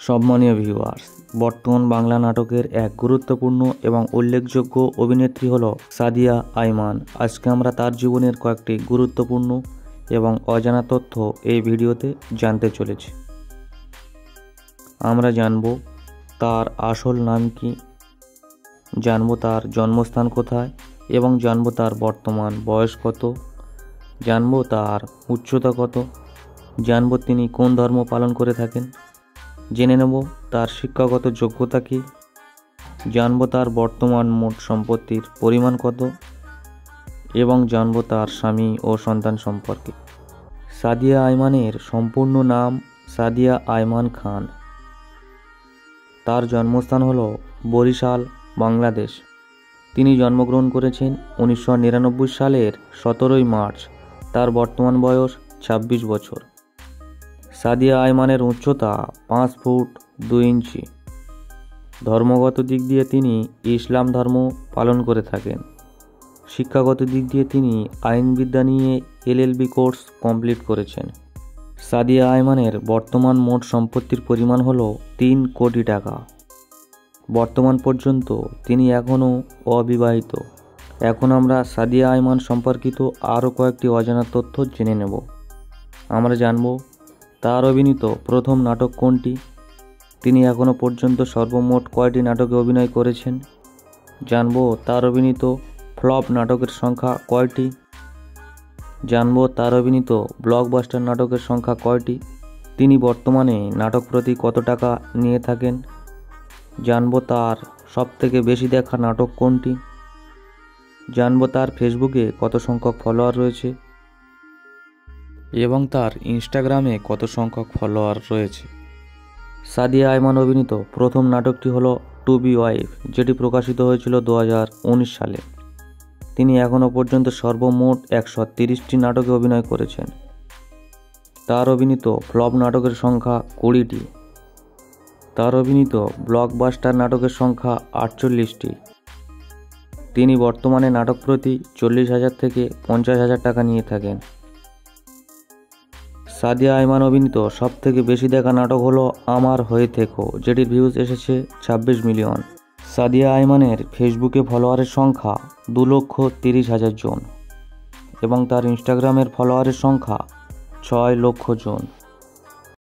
সম্মানীয় ভিউয়ার্স, বর্তমান বাংলা নাটকের এক গুরুত্বপূর্ণ এবং উল্লেখযোগ্য অভিনেত্রী হল সাদিয়া আইমান। আজকে আমরা তার জীবনের কয়েকটি গুরুত্বপূর্ণ এবং অজানা তথ্য এই ভিডিওতে জানতে চলেছি। আমরা জানব তার আসল নাম কি, জানব তার জন্মস্থান কোথায় এবং জানব তার বর্তমান বয়স কত, জানব তার উচ্চতা কত, জানব তিনি কোন ধর্ম পালন করে থাকেন, জেনে নেব তার শিক্ষাগত যোগ্যতা কী, জানব তার বর্তমান মোট সম্পত্তির পরিমাণ কত এবং জানব তার স্বামী ও সন্তান সম্পর্কে। সাদিয়া আইমানের সম্পূর্ণ নাম সাদিয়া আইমান খান। তার জন্মস্থান হল বরিশাল, বাংলাদেশ। তিনি জন্মগ্রহণ করেছেন 1999 সালের 17 মার্চ। তার বর্তমান বয়স 26 বছর। সাদিয়া আইমানের উচ্চতা 5 ফুট 2 ইঞ্চি। ধর্মগত দিক দিয়ে তিনি ইসলাম ধর্ম পালন করে থাকেন। শিক্ষাগত দিক দিয়ে তিনি আইনবিদ্যা নিয়ে LLB কোর্স কমপ্লিট করেছেন। সাদিয়া আইমানের বর্তমান মোট সম্পত্তির পরিমাণ হল 3 কোটি টাকা। বর্তমান পর্যন্ত তিনি এখনও অবিবাহিত। এখন আমরা সাদিয়া আইমান সম্পর্কিত আরও কয়েকটি অজানা তথ্য জেনে নেব। আমরা জানব তার অভিনীত প্রথম নাটক কোনটি, তিনি এখনও পর্যন্ত সর্বমোট কয়টি নাটকে অভিনয় করেছেন, জানব তার অভিনীত ফ্লপ নাটকের সংখ্যা কয়টি, জানব তার অভিনীত ব্লকবাস্টার নাটকের সংখ্যা কয়টি, তিনি বর্তমানে নাটক প্রতি কত টাকা নিয়ে থাকেন, জানব তার সবথেকে বেশি দেখা নাটক কোনটি, জানব তার ফেসবুকে কত সংখ্যক ফলোয়ার রয়েছে এবং তার ইনস্টাগ্রামে কত সংখ্যক ফলোয়ার রয়েছে। সাদিয়া আইমান অভিনীত প্রথম নাটকটি হলো টু বি ওয়াইফ, যেটি প্রকাশিত হয়েছিল 2019 সালে। তিনি এখনও পর্যন্ত সর্বমোট 130টি নাটকে অভিনয় করেছেন। তার অভিনীত ফ্লপ নাটকের সংখ্যা 20টি। তার অভিনীত ব্লকবাস্টার নাটকের সংখ্যা 48টি। তিনি বর্তমানে নাটক প্রতি 40,000 থেকে 50,000 টাকা নিয়ে থাকেন। সাদিয়া আইমান অভিনীত সবথেকে বেশি দেখা নাটক হলো আমার হয়ে থেকো, যেটির ভিউজ এসেছে 26 মিলিয়ন। সাদিয়া আইমানের ফেসবুকে ফলোয়ারের সংখ্যা 2,30,000 জন এবং তার ইনস্টাগ্রামের ফলোয়ারের সংখ্যা 6 লক্ষ জন।